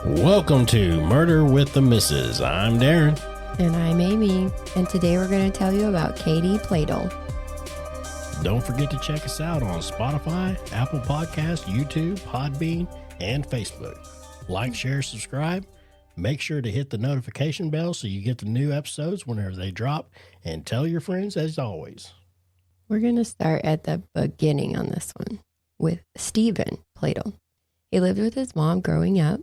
Welcome to Murder with the Misses. I'm Darren. And I'm Amy, and today we're going to tell you about Katie Pladl. Don't forget to check us out on Spotify, Apple Podcasts, YouTube, Podbean, and Facebook. Like, share, subscribe. Make sure to hit the notification bell so you get the new episodes whenever they drop, and tell your friends as always. We're going to start at the beginning on this one with Steven Pladl. He lived with his mom growing up.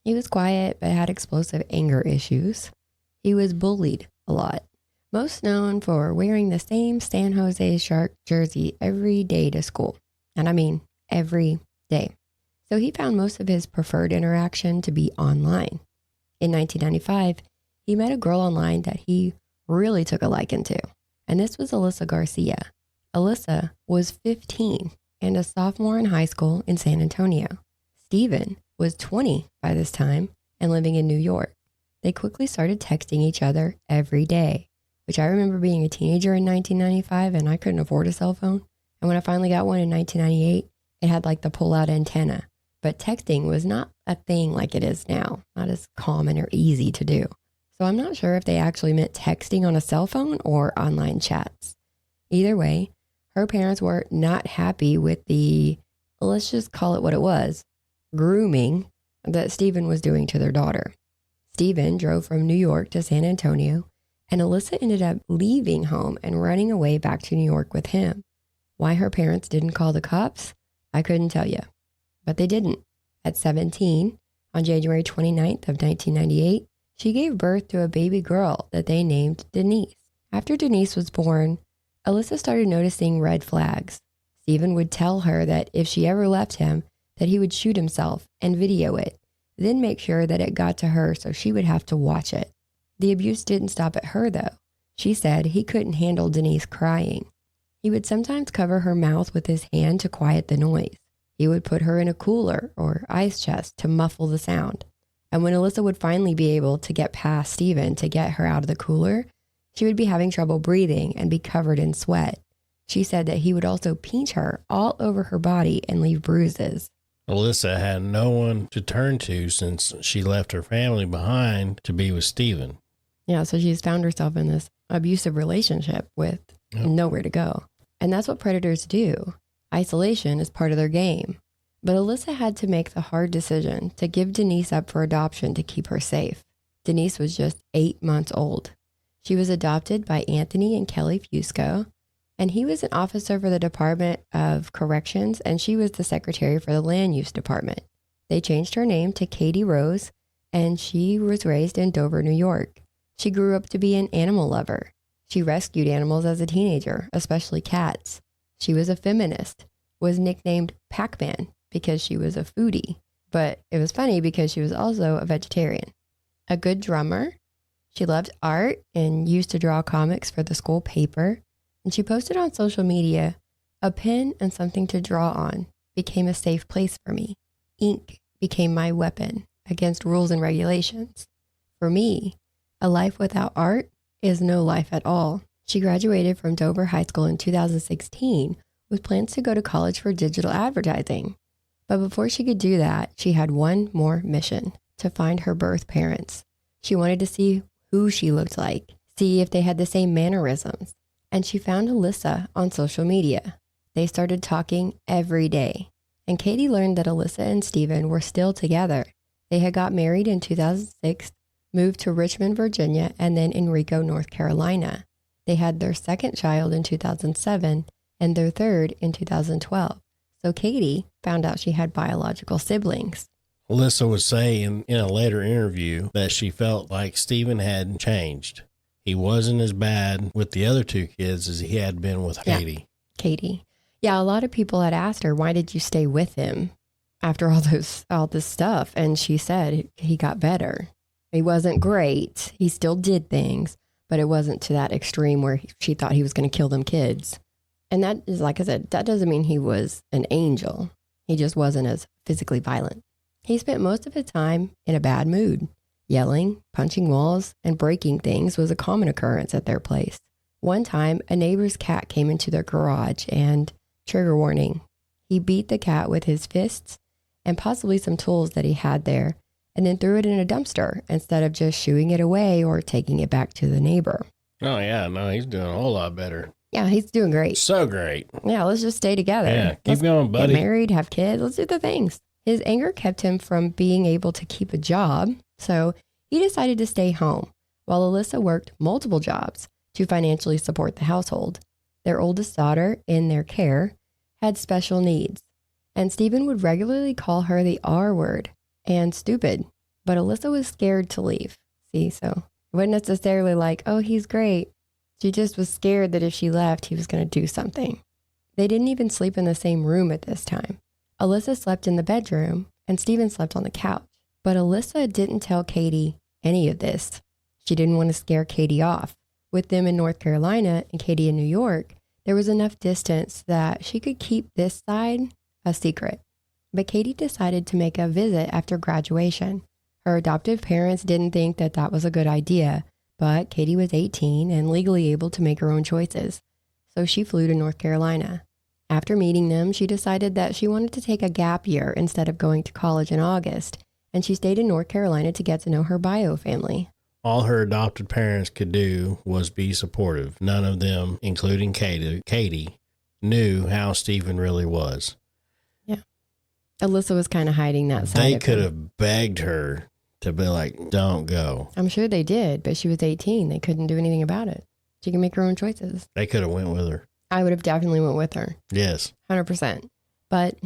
He was quiet but had explosive anger issues. He was bullied a lot, most known for wearing the same San Jose Shark jersey every day to school. And I mean every day. So he found most of his preferred interaction to be online. In 1995, he met a girl online that he really took a liking to. And this was Alyssa Garcia. Alyssa was 15 and a sophomore in high school in San Antonio. Steven was 20 by this time and living in New York. They quickly started texting each other every day, which I remember being a teenager in 1995 and I couldn't afford a cell phone. And when I finally got one in 1998, it had like the pull-out antenna. But texting was not a thing like it is now, not as common or easy to do. So I'm not sure if they actually meant texting on a cell phone or online chats. Either way, her parents were not happy with the, let's just call it what it was, grooming that Steven was doing to their daughter. Steven drove from New York to San Antonio, and Alyssa ended up leaving home and running away back to New York with him. Why her parents didn't call the cops, I couldn't tell you. But they didn't. At 17, on January 29th of 1998, she gave birth to a baby girl that they named Denise. After Denise was born, Alyssa started noticing red flags. Steven would tell her that if she ever left him, that he would shoot himself and video it, then make sure that it got to her so she would have to watch it. The abuse didn't stop at her though. She said he couldn't handle Denise crying. He would sometimes cover her mouth with his hand to quiet the noise. He would put her in a cooler or ice chest to muffle the sound. And when Alyssa would finally be able to get past Steven to get her out of the cooler, she would be having trouble breathing and be covered in sweat. She said that he would also pinch her all over her body and leave bruises. Alyssa had no one to turn to since she left her family behind to be with Steven. Yeah, so she's found herself in this abusive relationship with nowhere to go. And that's what predators do. Isolation is part of their game. But Alyssa had to make the hard decision to give Denise up for adoption to keep her safe. Denise was just 8 months old. She was adopted by Anthony and Kelly Fusco, and he was an officer for the Department of Corrections, and she was the secretary for the Land Use Department. They changed her name to Katie Rose, and she was raised in Dover, New York. She grew up to be an animal lover. She rescued animals as a teenager, especially cats. She was a feminist, was nicknamed Pac-Man because she was a foodie, but it was funny because she was also a vegetarian. A good drummer. She loved art and used to draw comics for the school paper. And she posted on social media, "A pen and something to draw on became a safe place for me. Ink became my weapon against rules and regulations. For me, a life without art is no life at all." She graduated from Dover High School in 2016 with plans to go to college for digital advertising. But before she could do that, she had one more mission: to find her birth parents. She wanted to see who she looked like, see if they had the same mannerisms. And she found Alyssa on social media. They started talking every day. And Katie learned that Alyssa and Steven were still together. They had got married in 2006, moved to Richmond, Virginia, and then Enrico, North Carolina. They had their second child in 2007 and their third in 2012. So Katie found out she had biological siblings. Alyssa would say in a later interview that she felt like Steven had changed. He wasn't as bad with the other two kids as he had been with Katie. Katie. Yeah, a lot of people had asked her, why did you stay with him after all this stuff? And she said he got better. He wasn't great. He still did things, but it wasn't to that extreme where she thought he was going to kill them kids. And that is, like I said, that doesn't mean he was an angel. He just wasn't as physically violent. He spent most of his time in a bad mood. Yelling, punching walls, and breaking things was a common occurrence at their place. One time, a neighbor's cat came into their garage and, trigger warning, he beat the cat with his fists and possibly some tools that he had there and then threw it in a dumpster instead of just shooing it away or taking it back to the neighbor. Oh, yeah. No, he's doing a whole lot better. Yeah, he's doing great. So great. Yeah, let's just stay together. Yeah, let's going, buddy. Get married, have kids. Let's do the things. His anger kept him from being able to keep a job, so he decided to stay home while Alyssa worked multiple jobs to financially support the household. Their oldest daughter, in their care, had special needs, and Steven would regularly call her the R word and stupid, but Alyssa was scared to leave. See, so it wasn't necessarily like, oh, he's great. She just was scared that if she left, he was going to do something. They didn't even sleep in the same room at this time. Alyssa slept in the bedroom and Steven slept on the couch. But Alyssa didn't tell Katie any of this. She didn't want to scare Katie off. With them in North Carolina and Katie in New York, there was enough distance that she could keep this side a secret. But Katie decided to make a visit after graduation. Her adoptive parents didn't think that that was a good idea, but Katie was 18 and legally able to make her own choices. So she flew to North Carolina. After meeting them, she decided that she wanted to take a gap year instead of going to college in August, and she stayed in North Carolina to get to know her bio family. All her adopted parents could do was be supportive. None of them, including Katie, knew how Steven really was. Yeah. Alyssa was kind of hiding that side. They could have begged her to be like, don't go. I'm sure they did, but she was 18. They couldn't do anything about it. She can make her own choices. They could have went with her. I would have definitely went with her. Yes. 100%. But,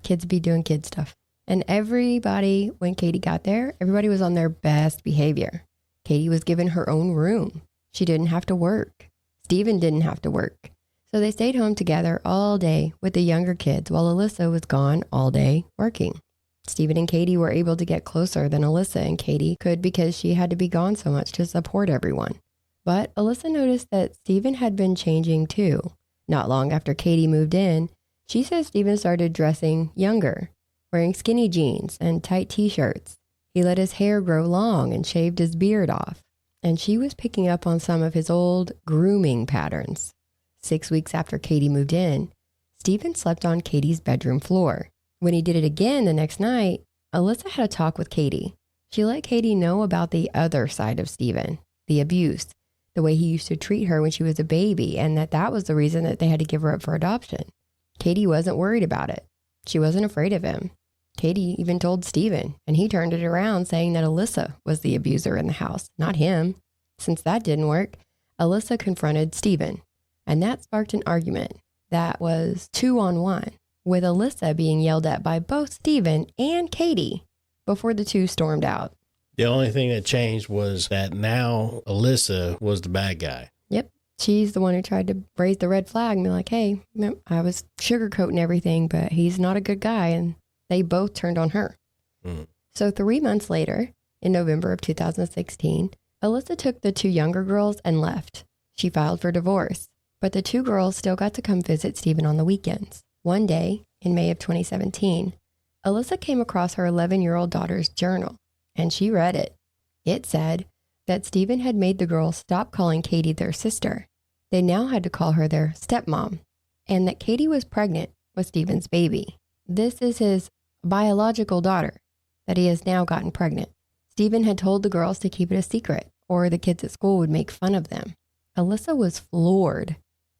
kids be doing kid stuff. And everybody, when Katie got there, everybody was on their best behavior. Katie was given her own room. She didn't have to work. Steven didn't have to work. So they stayed home together all day with the younger kids while Alyssa was gone all day working. Steven and Katie were able to get closer than Alyssa and Katie could because she had to be gone so much to support everyone. But Alyssa noticed that Steven had been changing too. Not long after Katie moved in, she said Steven started dressing younger, wearing skinny jeans and tight t-shirts. He let his hair grow long and shaved his beard off. And she was picking up on some of his old grooming patterns. 6 weeks after Katie moved in, Steven slept on Katie's bedroom floor. When he did it again the next night, Alyssa had a talk with Katie. She let Katie know about the other side of Steven, the abuse, the way he used to treat her when she was a baby, and that was the reason that they had to give her up for adoption. Katie wasn't worried about it. She wasn't afraid of him. Katie even told Steven, and he turned it around saying that Alyssa was the abuser in the house, not him. Since that didn't work, Alyssa confronted Steven, and that sparked an argument that was 2-on-1, with Alyssa being yelled at by both Steven and Katie before the two stormed out. The only thing that changed was that now Alyssa was the bad guy. Yep. She's the one who tried to raise the red flag and be like, hey, I was sugarcoating everything, but he's not a good guy. And they both turned on her. So 3 months later, in November of 2016, Alyssa took the two younger girls and left. She filed for divorce, but the two girls still got to come visit Steven on the weekends. One day, in May of 2017, Alyssa came across her 11-year-old daughter's journal, and she read it. It said that Steven had made the girls stop calling Katie their sister. They now had to call her their stepmom, and that Katie was pregnant with Steven's baby. This is his biological daughter that he has now gotten pregnant. Steven had told the girls to keep it a secret, or the kids at school would make fun of them. Alyssa was floored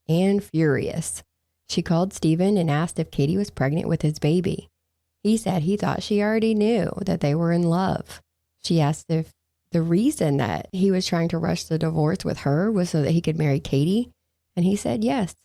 and furious. She called Steven and asked if Katie was pregnant with his baby. He said he thought she already knew that they were in love. She asked if the reason that he was trying to rush the divorce with her was so that he could marry Katie. And he said yes,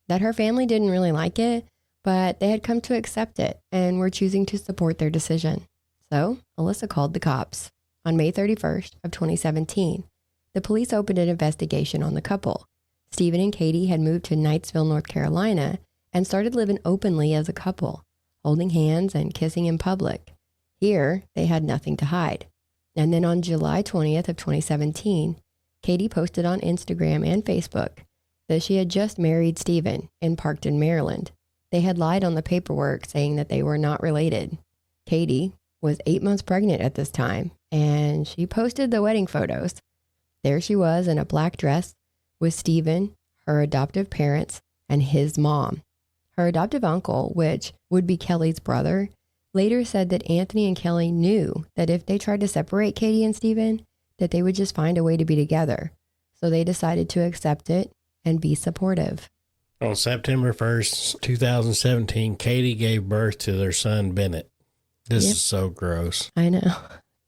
that her family didn't really like it, but they had come to accept it and were choosing to support their decision. So Alyssa called the cops. On May 31st of 2017, the police opened an investigation on the couple. Steven and Katie had moved to Knightsville, North Carolina, and started living openly as a couple, holding hands and kissing in public. Here, they had nothing to hide. And then on July 20th of 2017, Katie posted on Instagram and Facebook that she had just married Steven in Parkton, Maryland. They had lied on the paperwork saying that they were not related. Katie was 8 months pregnant at this time, and she posted the wedding photos. There she was in a black dress with Steven, her adoptive parents, and his mom. Her adoptive uncle, which would be Kelly's brother, later said that Anthony and Kelly knew that if they tried to separate Katie and Steven, that they would just find a way to be together. So they decided to accept it and be supportive. On September 1st, 2017, Katie gave birth to their son, Bennett. This is so gross. I know.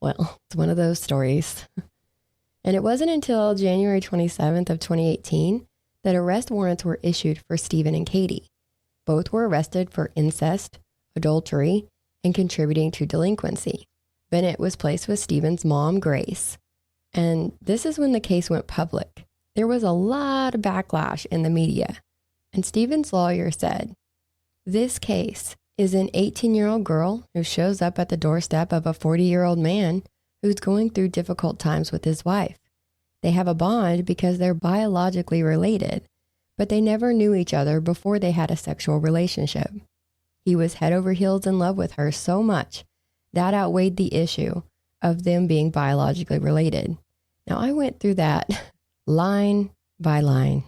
Well, it's one of those stories. And it wasn't until January 27th of 2018 that arrest warrants were issued for Steven and Katie. Both were arrested for incest, adultery, and contributing to delinquency. Bennett was placed with Steven's mom, Grace. And this is when the case went public. There was a lot of backlash in the media. And Steven's lawyer said, "This case is an 18-year-old girl who shows up at the doorstep of a 40-year-old man who's going through difficult times with his wife. They have a bond because they're biologically related, but they never knew each other before they had a sexual relationship. He was head over heels in love with her so much that outweighed the issue of them being biologically related." Now, I went through that line by line.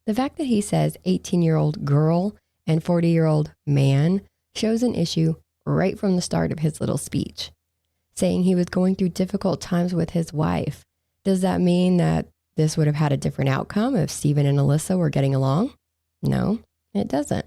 The fact that he says 18-year-old girl and 40-year-old man shows an issue right from the start of his little speech. Saying he was going through difficult times with his wife. Does that mean that this would have had a different outcome if Steven and Alyssa were getting along? No, it doesn't.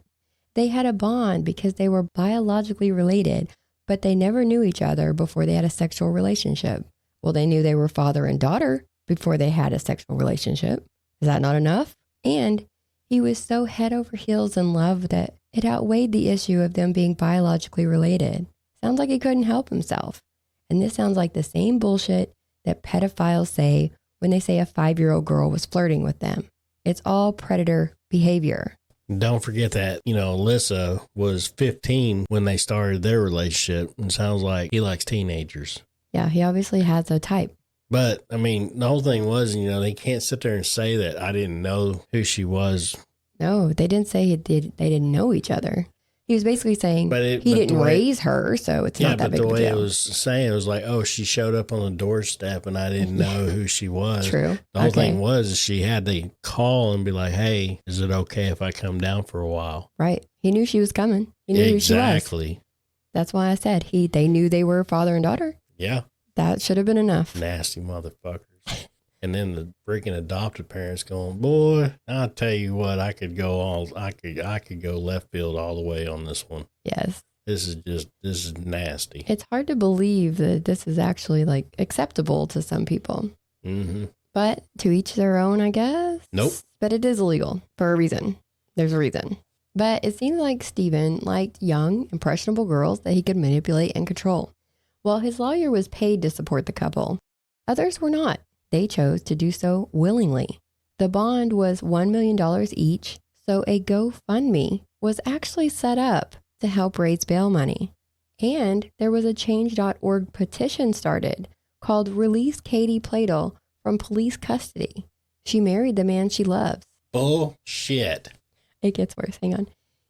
They had a bond because they were biologically related, but they never knew each other before they had a sexual relationship. Well, they knew they were father and daughter before they had a sexual relationship. Is that not enough? And he was so head over heels in love that it outweighed the issue of them being biologically related. Sounds like he couldn't help himself. And this sounds like the same bullshit that pedophiles say when they say a 5-year-old girl was flirting with them. It's all predator behavior. Don't forget that, Alyssa was 15 when they started their relationship. And sounds like he likes teenagers. Yeah, he obviously has a type. But, the whole thing was, they can't sit there and say that I didn't know who she was. No, they didn't say they didn't know each other. He was basically saying he didn't raise her, so it's not that big of a deal. Yeah, but the way it was saying, it was like, oh, she showed up on the doorstep and I didn't know who she was. True. The whole thing was she had to call and be like, hey, is it okay if I come down for a while? Right. He knew she was coming. He knew who she was. Exactly. That's why I said they knew they were father and daughter. Yeah. That should have been enough. Nasty motherfuckers. And then the freaking adopted parents going, boy, I'll tell you what, I could go left field all the way on this one. Yes. This is nasty. It's hard to believe that this is actually acceptable to some people. Mm-hmm. But to each their own, I guess. Nope. But it is illegal for a reason. There's a reason. But it seems like Steven liked young, impressionable girls that he could manipulate and control. Well, his lawyer was paid to support the couple. Others were not. They chose to do so willingly. The bond was $1 million each, so a GoFundMe was actually set up to help raise bail money. And there was a change.org petition started called Release Katie Pladl from Police Custody. She married the man she loves. Bullshit. It gets worse. Hang on.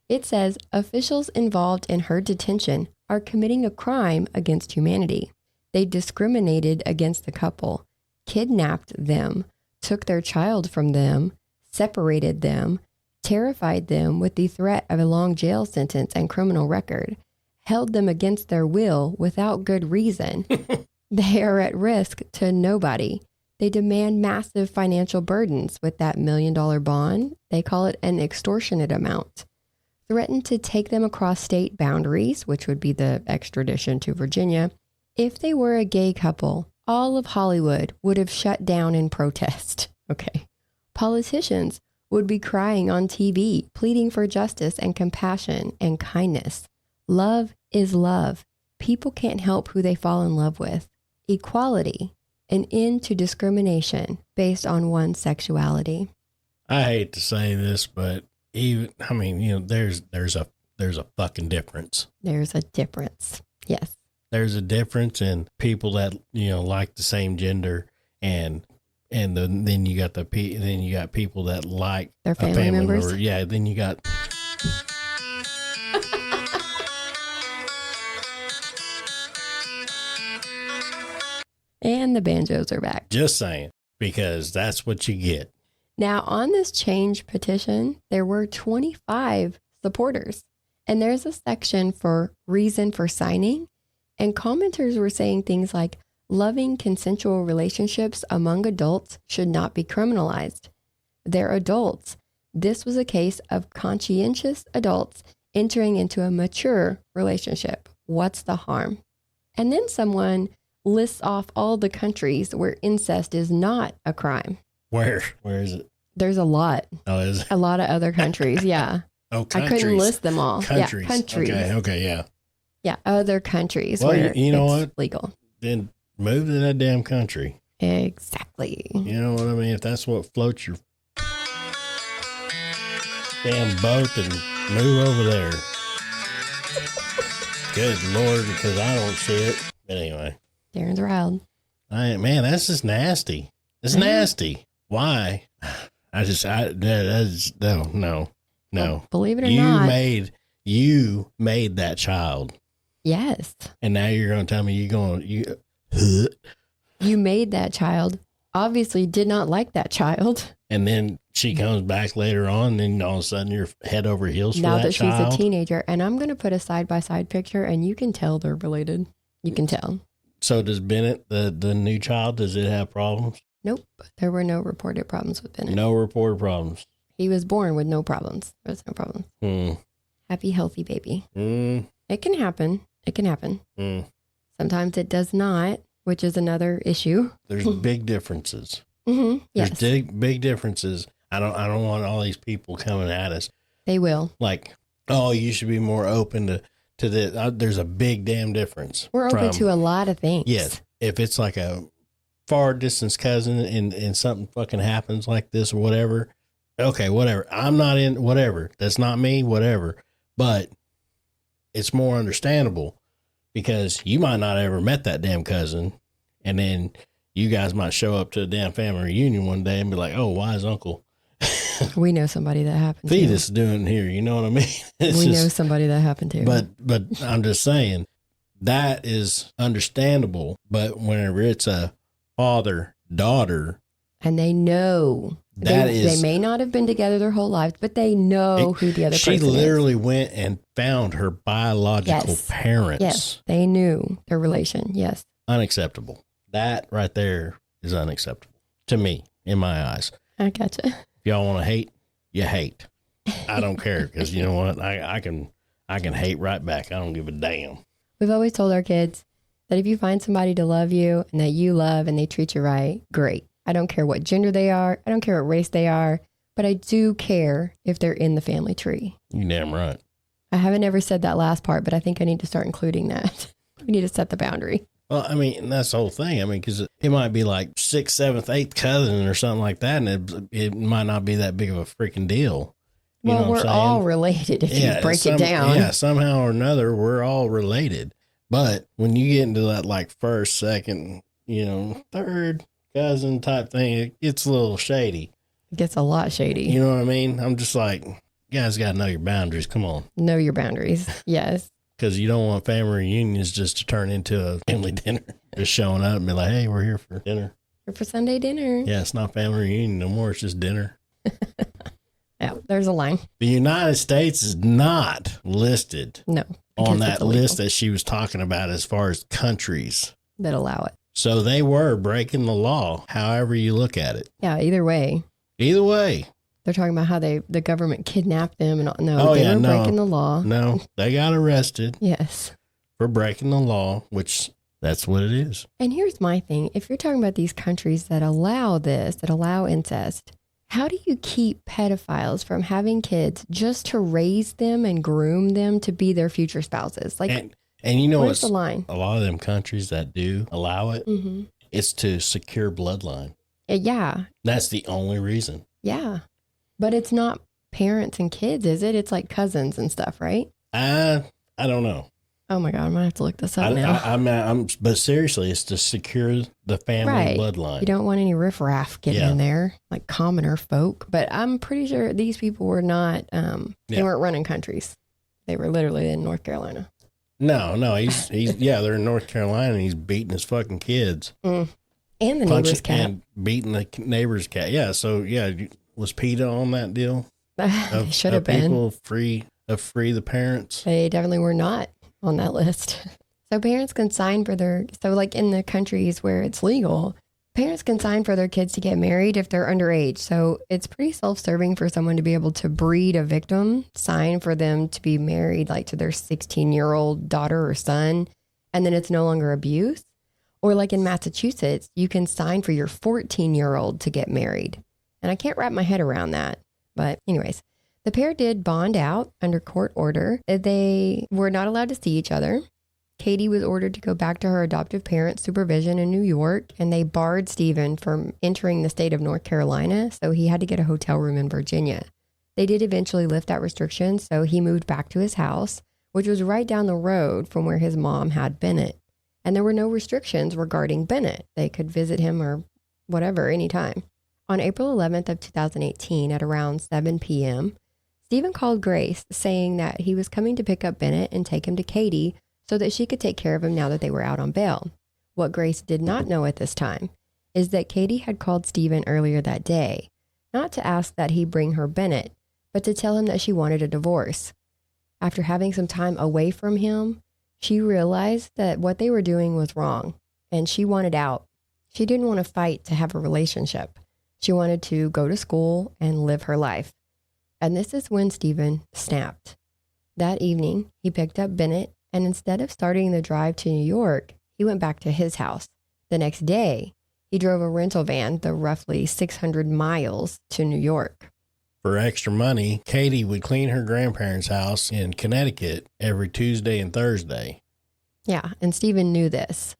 It says officials involved in her detention are committing a crime against humanity. They discriminated against the couple, kidnapped them, took their child from them, separated them, terrified them with the threat of a long jail sentence and criminal record, held them against their will without good reason. They are at risk to nobody. They demand massive financial burdens with that $1 million bond. They call it an extortionate amount. Threatened to take them across state boundaries, which would be the extradition to Virginia. If they were a gay couple, all of Hollywood would have shut down in protest. Okay. Politicians would be crying on TV, pleading for justice and compassion and kindness. Love is love. People can't help who they fall in love with. Equality, an end to discrimination based on one's sexuality. I hate to say this, but there's a fucking difference. There's a difference. Yes. There's a difference in people that, like the same gender and then you got people that like their family members. Member. Yeah. Then you got. And the banjos are back. Just saying, because that's what you get. Now, on this change petition, there were 25 supporters. And there's a section for reason for signing. And commenters were saying things like, loving consensual relationships among adults should not be criminalized. They're adults. This was a case of conscientious adults entering into a mature relationship. What's the harm? And then someone lists off all the countries where incest is not a crime. Where is it? There's a lot. Oh, is it? A lot of other countries, yeah. Oh, countries. I couldn't list them all. Countries. Yeah, countries. Okay, yeah. Yeah, other countries Well, where you know it's what? legal. Then move to that damn country. Exactly. You know what I mean? If that's what floats your damn boat, then move over there. Good Lord, because I don't see it. But anyway. Darren's riled. Man, that's just nasty. It's nasty. Why? No. Well, believe it or You not. You made that child. Yes. And now you're going to tell me You made that child. Obviously did not like that child. and then she comes back later on, and all of a sudden you're head over heels for Now that that child. she's a teenager. And I'm going to put a side-by-side picture, and you can tell they're related. You can tell. So does Bennett, the new child, does it have problems? Nope. There were no reported problems with Bennett. No reported problems. He was born with no problems. There was no problems. Happy, healthy baby. It can happen. It can happen. Sometimes it does not, which is another issue. There's big differences. Yes. There's big differences. I don't want all these people coming at us. They will. Like, oh, you should be more open to this. There's a big damn difference. We're open to a lot of things. Yes. If it's like a far distance cousin and something fucking happens like this or whatever, okay, whatever. I'm not in whatever. That's not me, whatever. But it's more understandable because you might not ever met that damn cousin, and then you guys might show up to a damn family reunion one day and be like, oh, why is Uncle We know somebody that happened Fetus doing here? You know what I mean? We know somebody that happened to. But I'm just saying that is understandable. But whenever it's a father-daughter, and they know they may not have been together their whole lives, but they know who the other person is. She literally went and found her biological parents. Yes, they knew their relation. Yes. Unacceptable. That right there is unacceptable to me, in my eyes. I gotcha. If y'all want to hate, you hate. I don't care, because you know what? I can hate right back. I don't give a damn. We've always told our kids that if you find somebody to love you and that you love and they treat you right, great. I don't care what gender they are. I don't care what race they are, but I do care if they're in the family tree. You damn right. I haven't ever said that last part, but I think I need to start including that. We need to set the boundary. Well, I mean, that's the whole thing. I mean, because it might be like 6th, 7th, 8th cousin or something like that, and it might not be that big of a freaking deal. You know what I'm we're all related if you break it down. Yeah, somehow or another, we're all related. But when you get into that like first, second, third cousin type thing, it gets a little shady. It gets a lot shady. You know what I mean? I'm just like, you guys got to know your boundaries. Come on. Know your boundaries. Yes. Because you don't want family reunions just to turn into a family dinner. Just showing up and be like, hey, we're here for dinner. Here for Sunday dinner. Yeah, it's not family reunion no more. It's just dinner. Yeah, there's a line. The United States is not listed on that list that she was talking about as far as countries that allow it. So they were breaking the law, however you look at it. Yeah, either way. Either way. They're talking about how the government kidnapped them and they were breaking the law. No, they got arrested. Yes. For breaking the law, which that's what it is. And here's my thing. If you're talking about these countries that allow this, that allow incest, how do you keep pedophiles from having kids just to raise them and groom them to be their future spouses? Like, and you know where's the line? A lot of them countries that do allow it, it's to secure bloodline. Yeah. That's the only reason. Yeah. But it's not parents and kids, is it? It's like cousins and stuff, right? I don't know. Oh my God, I'm gonna have to look this up now. But seriously, it's to secure the family bloodline. You don't want any riffraff getting in there, like commoner folk. But I'm pretty sure these people were not. They weren't running countries. They were literally in North Carolina. No, he's they're in North Carolina and he's beating his fucking kids. And the neighbor's cat. And beating the neighbor's cat. Yeah, so was PETA on that deal? They should have been. People free of Free the Parents? They definitely were not on that list. So parents can sign for like in the countries where it's legal, parents can sign for their kids to get married if they're underage. So it's pretty self-serving for someone to be able to breed a victim, sign for them to be married like to their 16-year-old daughter or son, and then it's no longer abuse. Or like in Massachusetts, you can sign for your 14-year-old to get married. And I can't wrap my head around that. But anyways, the pair did bond out under court order. They were not allowed to see each other. Katie was ordered to go back to her adoptive parents' supervision in New York, and they barred Steven from entering the state of North Carolina, so he had to get a hotel room in Virginia. They did eventually lift that restriction, so he moved back to his house, which was right down the road from where his mom had Bennett. And there were no restrictions regarding Bennett. They could visit him or whatever anytime. On April 11th of 2018 at around 7 p.m., Steven called Grace saying that he was coming to pick up Bennett and take him to Katie so that she could take care of him now that they were out on bail. What Grace did not know at this time is that Katie had called Steven earlier that day, not to ask that he bring her Bennett, but to tell him that she wanted a divorce. After having some time away from him, she realized that what they were doing was wrong, and she wanted out. She didn't want to fight to have a relationship. She wanted to go to school and live her life. And this is when Steven snapped. That evening, he picked up Bennett, and instead of starting the drive to New York, he went back to his house. The next day, he drove a rental van the roughly 600 miles to New York. For extra money, Katie would clean her grandparents' house in Connecticut every Tuesday and Thursday. Yeah, and Steven knew this.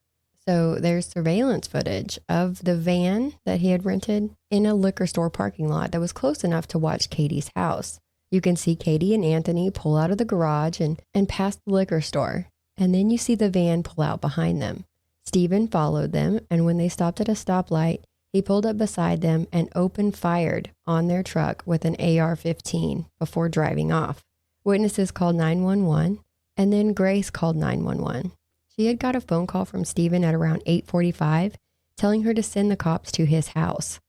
So there's surveillance footage of the van that he had rented in a liquor store parking lot that was close enough to watch Katie's house. You can see Katie and Anthony pull out of the garage and past the liquor store. And then you see the van pull out behind them. Steven followed them, and when they stopped at a stoplight, he pulled up beside them and opened fired on their truck with an AR-15 before driving off. Witnesses called 911, and then Grace called 911. She had got a phone call from Steven at around 8:45 telling her to send the cops to his house.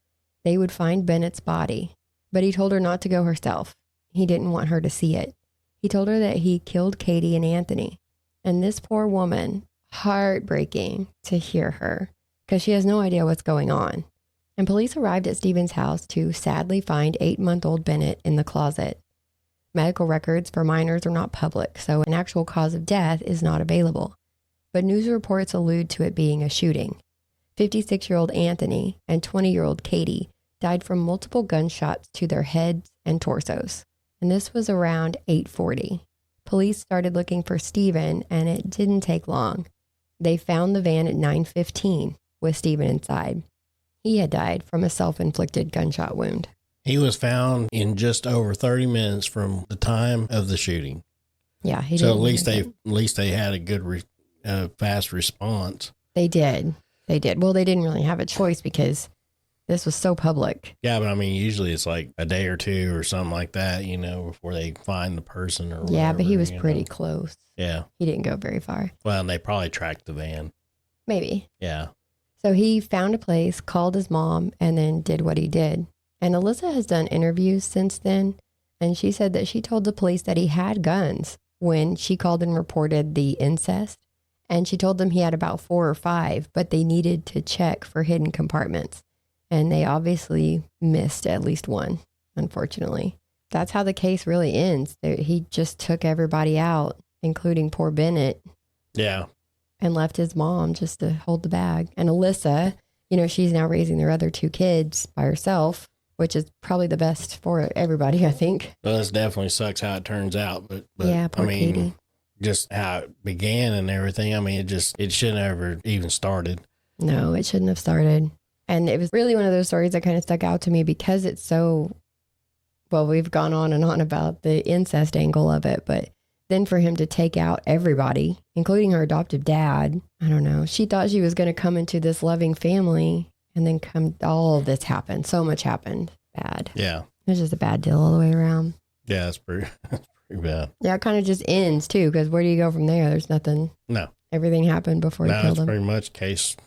They would find Bennett's body, but he told her not to go herself. He didn't want her to see it. He told her that he killed Katie and Anthony. And this poor woman, heartbreaking to hear her, because she has no idea what's going on. And police arrived at Steven's house to sadly find 8-month-old Bennett in the closet. Medical records for minors are not public, so an actual cause of death is not available. But news reports allude to it being a shooting. 56-year-old Anthony and 20-year-old Katie died from multiple gunshots to their heads and torsos. And this was around 8:40. Police started looking for Steven, and it didn't take long. They found the van at 9:15 with Steven inside. He had died from a self-inflicted gunshot wound. He was found in just over 30 minutes from the time of the shooting. Yeah, he did. So at least they had a good, fast response. They did. Well, they didn't really have a choice because this was so public. Yeah, but I mean, usually it's like a day or two or something like that, before they find the person or whatever. Yeah, but he was pretty close. Yeah. He didn't go very far. Well, and they probably tracked the van. Maybe. Yeah. So he found a place, called his mom, and then did what he did. And Alyssa has done interviews since then, and she said that she told the police that he had guns when she called and reported the incest. And she told them he had about 4 or 5, but they needed to check for hidden compartments. And they obviously missed at least one, unfortunately. That's how the case really ends. He just took everybody out, including poor Bennett. Yeah. And left his mom just to hold the bag. And Alyssa, she's now raising their other 2 kids by herself, which is probably the best for everybody, I think. Well, this definitely sucks how it turns out. But yeah, poor Katie. Just how it began and everything. I mean, it should never even started. No, it shouldn't have started. And it was really one of those stories that kind of stuck out to me because it's so, well, we've gone on and on about the incest angle of it, but then for him to take out everybody, including her adoptive dad, I don't know. She thought she was going to come into this loving family and then all of this happened. So much happened. Bad. Yeah. It was just a bad deal all the way around. Yeah, that's pretty bad. Yeah, it kind of just ends too, because where do you go from there? There's nothing. No. Everything happened before he killed him. No, it's pretty much case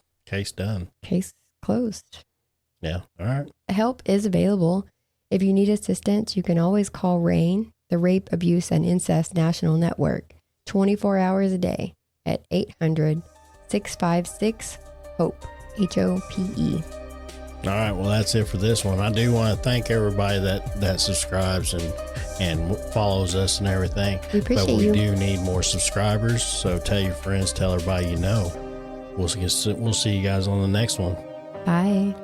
done. Case closed. Yeah. All right. Help is available. If you need assistance, you can always call RAIN the Rape, Abuse, and Incest National Network 24 hours a day at 800-656-HOPE, HOPE. All right, well, that's it for this one. I do want to thank everybody that subscribes and follows us and everything. We appreciate but we you. do need more subscribers, so tell your friends, tell everybody you know. We'll see you guys on the next one. Bye.